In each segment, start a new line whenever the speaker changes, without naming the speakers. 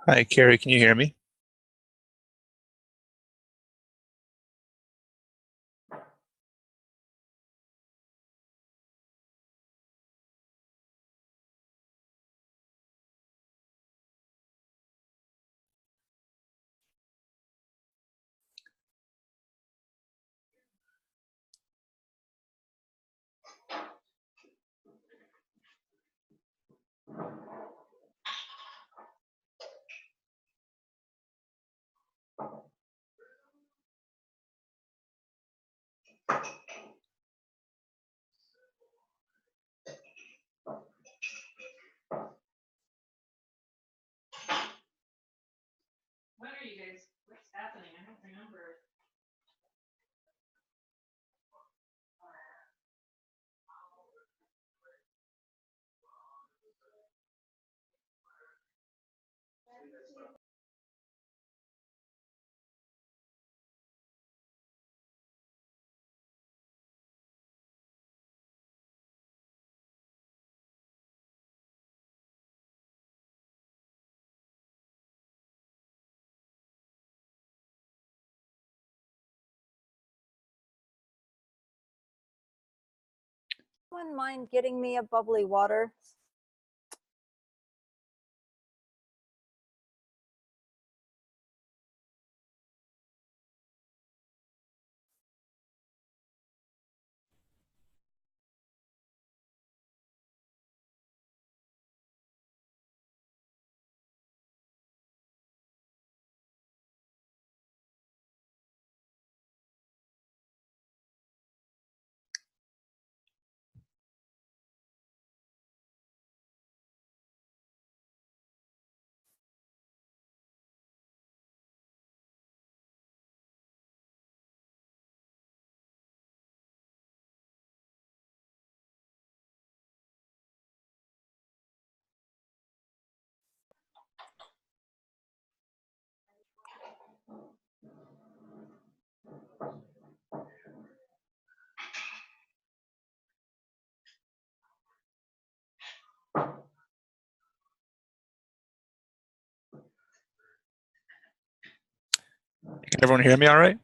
Hi, Carrie, can you hear me?
When are you guys, what's happening? I don't remember.
Wouldn't mind getting me a bubbly water.
Can everyone hear me all right?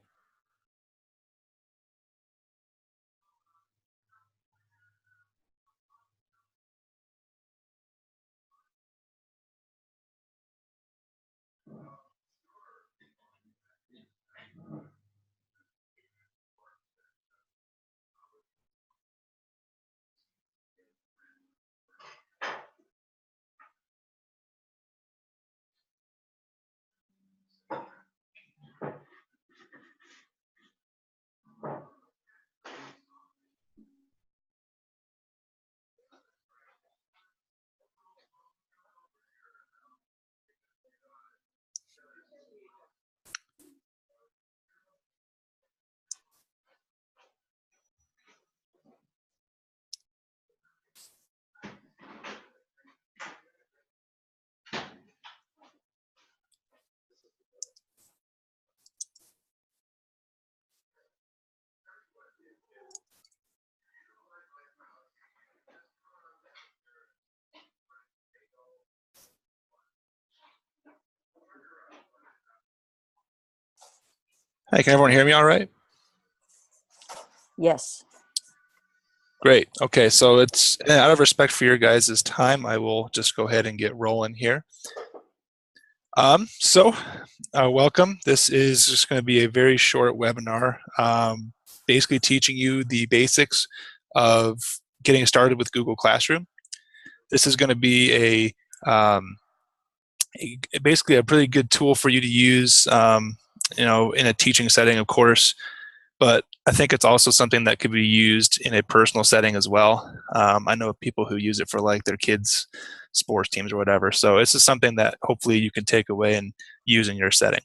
Hi, can everyone hear me all right?
Yes.
Great. Okay, so it's out of respect for your guys' time, I will just go ahead and get rolling here. Welcome. This is just going to be a very short webinar, basically teaching you the basics of getting started with Google Classroom. This is going to be basically a pretty good tool for you to use, in a teaching setting, of course. But I think it's also something that could be used in a personal setting as well. I know people who use it for like their kids' sports teams or whatever. So this is something that hopefully you can take away and use in your setting.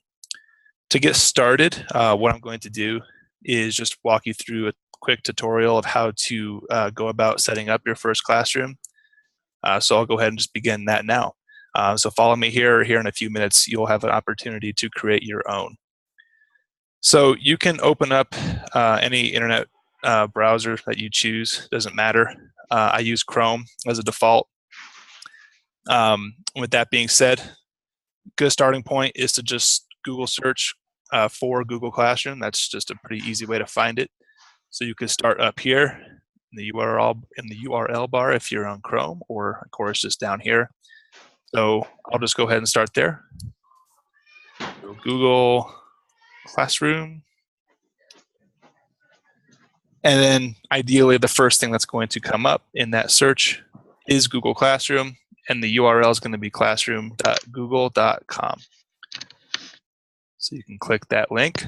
To get started, what I'm going to do is just walk you through a quick tutorial of how to go about setting up your first classroom. So I'll go ahead and just begin that now. So follow me here. Here in a few minutes, you'll have an opportunity to create your own. So you can open up any internet browser that you choose, doesn't matter. I use Chrome as a default. With that being said, Good starting point is to just Google search for Google Classroom. That's just a pretty easy way to find it. So you could start up here in the URL bar if you're on Chrome, or of course just down here. So I'll just go ahead and start there. So Google Classroom. And then ideally the first thing that's going to come up in that search is Google Classroom, and the URL is going to be classroom.google.com. So you can click that link.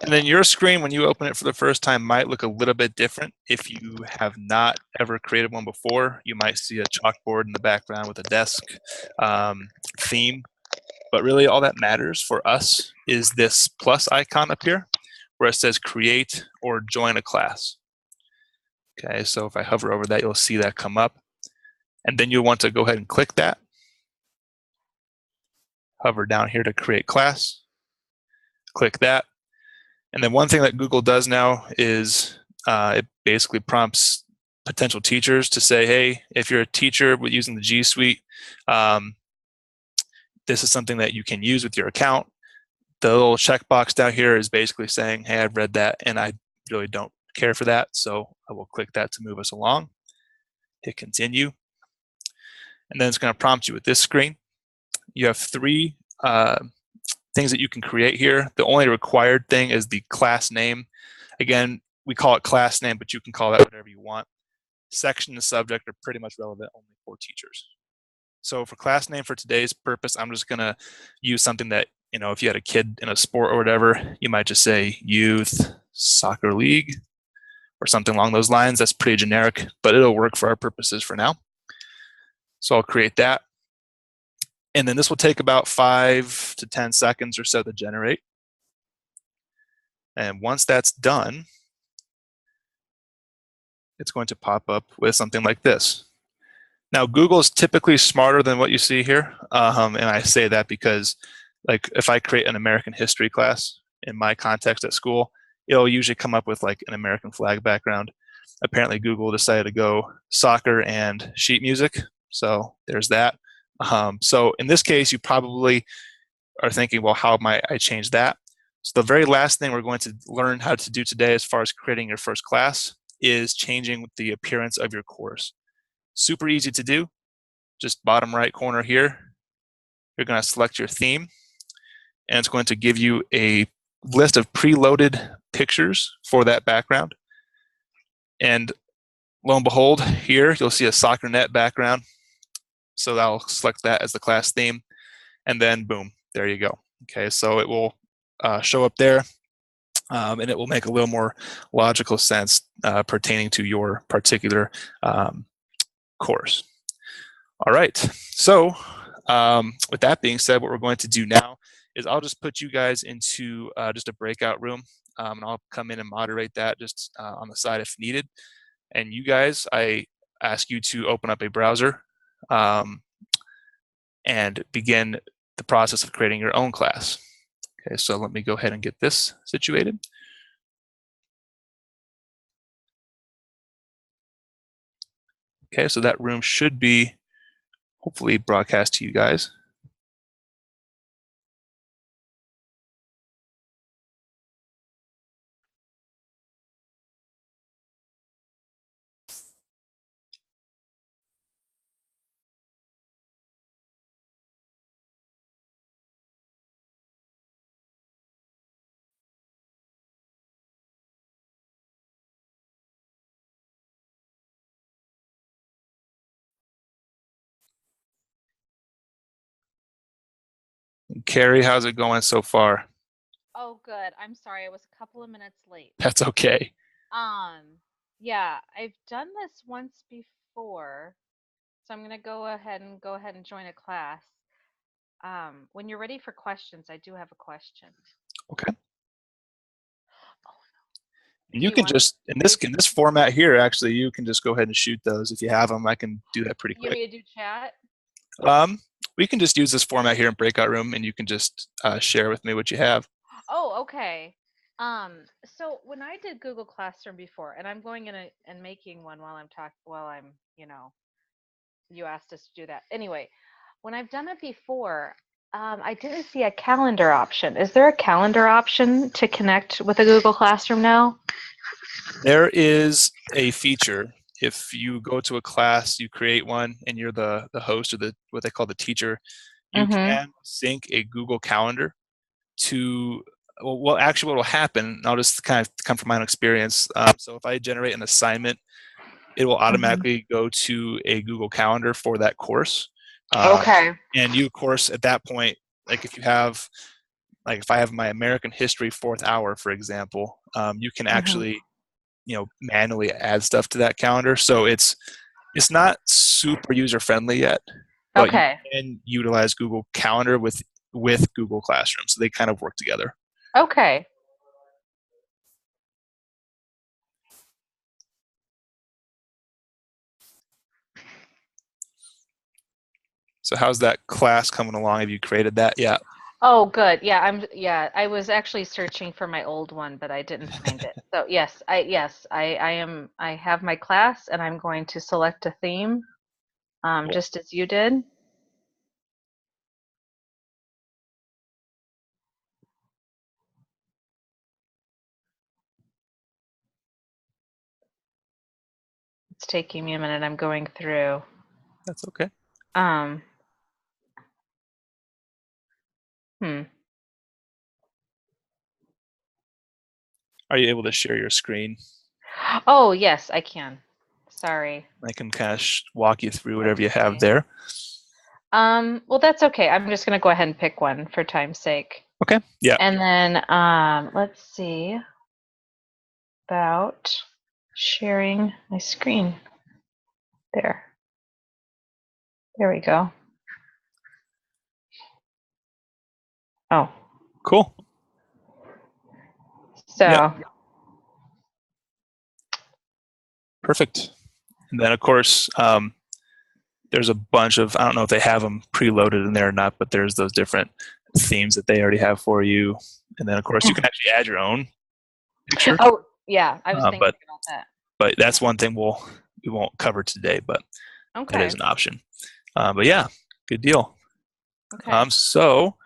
And then your screen, when you open it for the first time, might look a little bit different. If you have not ever created one before, you might see a chalkboard in the background with a desk theme. But really all that matters for us is this plus icon up here where it says create or join a class. Okay, so if I hover over that, you'll see that come up. And then you'll want to go ahead and click that. Hover down here to create class. Click that. And then one thing that Google does now is it basically prompts potential teachers to say, hey, if you're a teacher using the G Suite, this is something that you can use with your account. The little checkbox down here is basically saying, hey, I've read that and I really don't care for that. So I will click that to move us along. Hit continue. And then it's going to prompt you with this screen. You have three things that you can create here. The only required thing is the class name. Again, we call it class name, but you can call that whatever you want. Section and subject are pretty much relevant only for teachers. So for class name for today's purpose, I'm just going to use something that, you know, if you had a kid in a sport or whatever, you might just say youth soccer league or something along those lines. That's pretty generic, but it'll work for our purposes for now. So I'll create that. And then this will take about 5 to 10 seconds or so to generate. And once that's done, it's going to pop up with something like this. Now, Google is typically smarter than what you see here. And I say that because, like, if I create an American history class in my context at school, it'll usually come up with like an American flag background. Apparently, Google decided to go soccer and sheet music. So there's that. So in this case, you probably are thinking, well, how might I change that? So the very last thing we're going to learn how to do today as far as creating your first class is changing the appearance of your course. Super easy to do. Just bottom right corner here, you're going to select your theme, and it's going to give you a list of preloaded pictures for that background. And lo and behold, here you'll see a soccer net background. So I'll select that as the class theme, and then boom, there you go. Okay, so it will show up there, and it will make a little more logical sense pertaining to your particular course. All right, so with that being said, what we're going to do now is I'll just put you guys into just a breakout room, and I'll come in and moderate that just on the side if needed. And you guys, I ask you to open up a browser and begin the process of creating your own class. Okay, so let me go ahead and get this situated. Okay, so that room should be hopefully broadcast to you guys. Carrie, how's it going so far?
Oh, good. I'm sorry, I was a couple of minutes late.
That's okay.
Yeah, I've done this once before, so I'm gonna go ahead and join a class. When you're ready for questions, I do have a question.
Okay.
Oh,
And
do
you
you
can
want
just in this format here, actually, you can just go ahead and shoot those if you have them. I can do that pretty
you want
quick.
me to do chat?
We can just use this format here in breakout room, and you can just share with me what you have.
Oh, okay. So when I did Google Classroom before, and I'm going in and making one while I'm you asked us to do that. Anyway, when I've done it before, I didn't see a calendar option. Is there a calendar option to connect with a Google Classroom now?
There is a feature. If you go to a class, you create one, and you're the host or what they call the teacher, you
Mm-hmm.
can sync a Google Calendar to, well, actually what will happen, and I'll just kind of come from my own experience. So if I generate an assignment, it will automatically go to a Google Calendar for that course.
Okay.
And you, of course, at that point, like if you have, like if I have my American history fourth hour, for example, you can actually, manually add stuff to that calendar. So it's not super user friendly yet, but you
Okay.
can utilize Google Calendar with Google Classroom. So they kind of work together.
Okay.
So how's that class coming along? Have you created that yet?
Oh, good. Yeah, I was actually searching for my old one, but I didn't find it. So I have my class and I'm going to select a theme,
Cool.
just as you did. It's taking me a minute. I'm going through.
That's okay.
Um, hmm.
Are you able to share your screen?
Oh, yes, I can. Sorry.
I can kind of walk you through whatever you have
Okay.
there.
Well, that's okay. I'm just going to go ahead and pick one for time's sake.
Okay. Yeah.
And then let's see about sharing my screen. There we go. Oh,
Cool.
so
Yeah. Perfect. And then, of course, there's a bunch of, I don't know if they have them preloaded in there or not, but there's those different themes that they already have for you. And then, of course, you can actually add your own picture.
Oh, yeah, I was thinking
but
about that.
But that's one thing we won't cover today, but
Okay.
that is an option. But yeah, good deal.
Okay.
So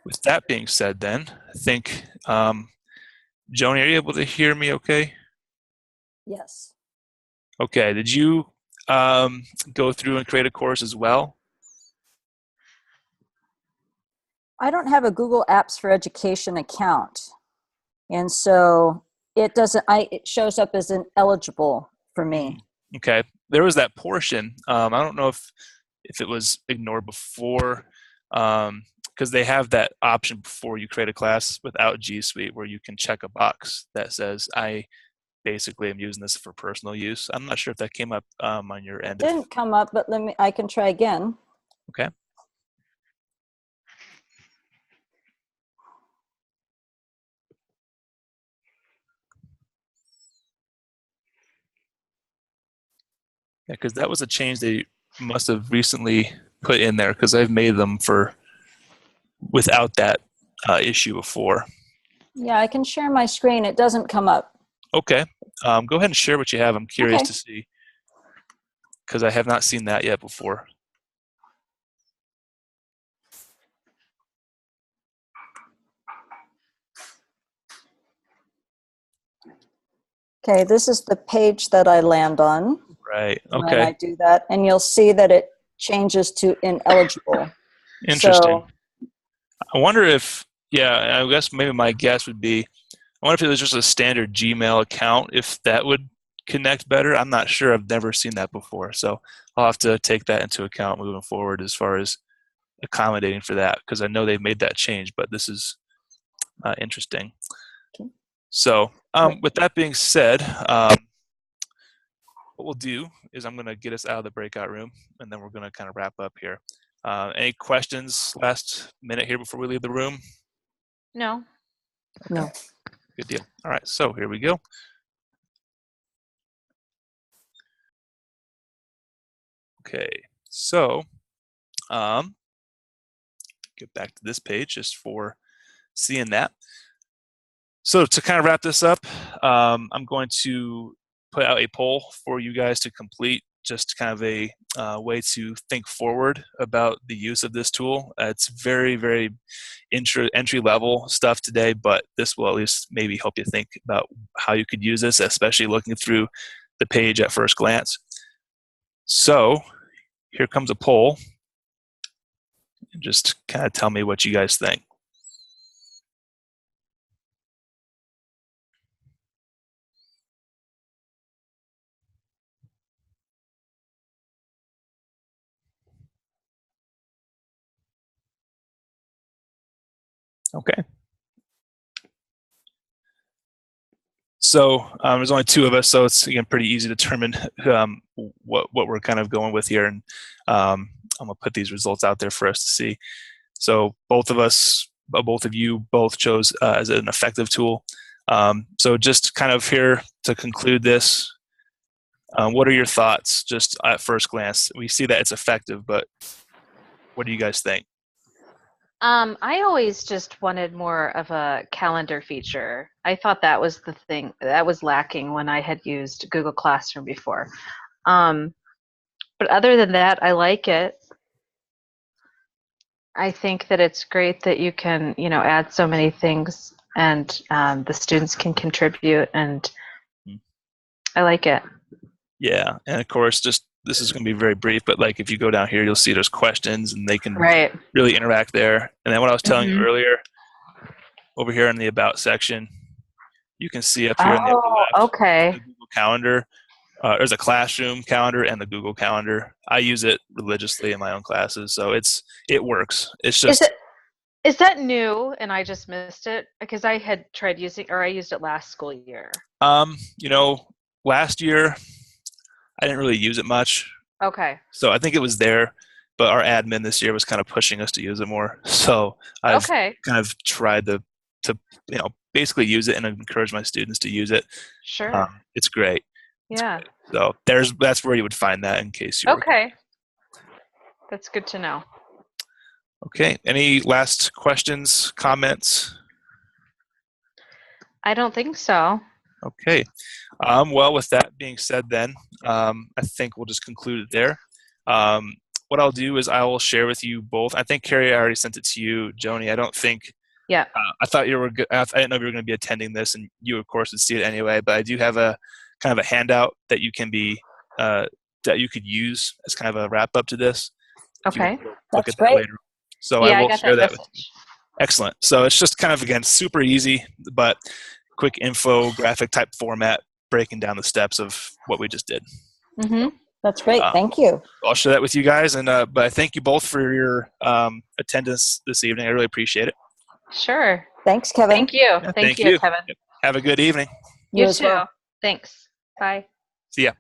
with that being said, then I think, Joni, are you able to hear me okay?
Yes.
Okay. Did you go through and create a course as well?
I don't have a Google Apps for Education account. And so it doesn't, it shows up as ineligible for me.
Okay. There was that portion. I don't know if it was ignored before, because they have that option before you create a class without G Suite where you can check a box that says, I basically am using this for personal use. I'm not sure if that came up on your
It
end.
didn't come up, but I can try again.
Okay. Yeah, because that was a change they must have recently put in there, because I've made them for without that issue before.
Yeah, I can share my screen. It doesn't come up.
Okay. Go ahead and share what you have. I'm curious
Okay.
to see, because I have not seen that yet before.
Okay, this is the page that I land on
Right.
when
Okay.
I do that. And you'll see that it changes to ineligible.
Interesting.
So,
I wonder if, yeah, I guess maybe my guess would be, I wonder if it was just a standard Gmail account, if that would connect better. I'm not sure. I've never seen that before. So I'll have to take that into account moving forward as far as accommodating for that, because I know they've made that change, but this is interesting.
Okay.
So with that being said, what we'll do is I'm going to get us out of the breakout room, and then we're going to kind of wrap up here. Any questions last minute here before we leave the room?
No.
no.
Good deal. All right, so here we go. Okay, so get back to this page just for seeing that. So to kind of wrap this up, I'm going to put out a poll for you guys to complete just kind of a way to think forward about the use of this tool. It's very, very entry level stuff today, but this will at least maybe help you think about how you could use this, especially looking through the page at first glance. So here comes a poll. Just kind of tell me what you guys think. Okay. So there's only two of us, so it's again pretty easy to determine what we're kind of going with here, and I'm gonna put these results out there for us to see. So both of you both chose as an effective tool. So just kind of here to conclude this, what are your thoughts just at first glance? We see that it's effective, but what do you guys think?
I always just wanted more of a calendar feature. I thought that was the thing that was lacking when I had used Google Classroom before. But other than that, I like it. I think that it's great that you can, add so many things and the students can contribute, and I like it.
Yeah, and of course, just this is going to be very brief, but like if you go down here, you'll see there's questions, and they can
Right.
really interact there. And then what I was telling you
Mhm.
earlier, over here in the About section, you can see up here in the upper
Oh,
left,
okay.
the Google Calendar. There's a classroom calendar and the Google Calendar. I use it religiously in my own classes, so it works. It's just
Is that new and I just missed it? Because I had tried using, or I used it last school year.
last year I didn't really use it much,
Okay.
so I think it was there, but our admin this year was kind of pushing us to use it more. So I've
Okay.
kind of tried to basically use it and encourage my students to use it.
Sure.
It's great.
Yeah.
So that's where you would find that in case you're
Okay. That's good to know.
okay. Any last questions, comments?
I don't think so.
Okay. Well, with that being said, then I think we'll just conclude it there. What I'll do is I will share with you both. I think Carrie, I already sent it to you, Joni. I don't think.
Yeah.
I thought you were. I didn't know you were going to be attending this, and you, of course, would see it anyway. But I do have a kind of a handout that you can be that you could use as kind of a wrap up to this. If you
Okay.
want to look
That's
at that
great.
later. So
Yeah,
I
I
will
got
share
that
that with you.
message.
Excellent. So it's just kind of, again, super easy, but quick infographic type format, breaking down the steps of what we just did.
Mm-hmm.
That's great.
Uh,
Thank you.
I'll share that with you guys, and but I thank you both for your attendance this evening. I really appreciate it.
Sure.
Thanks, Kevin.
Thank you.
Yeah,
Thank you, Kevin.
Have a good evening.
You
You
as
too.
well.
Thanks. Bye.
See ya.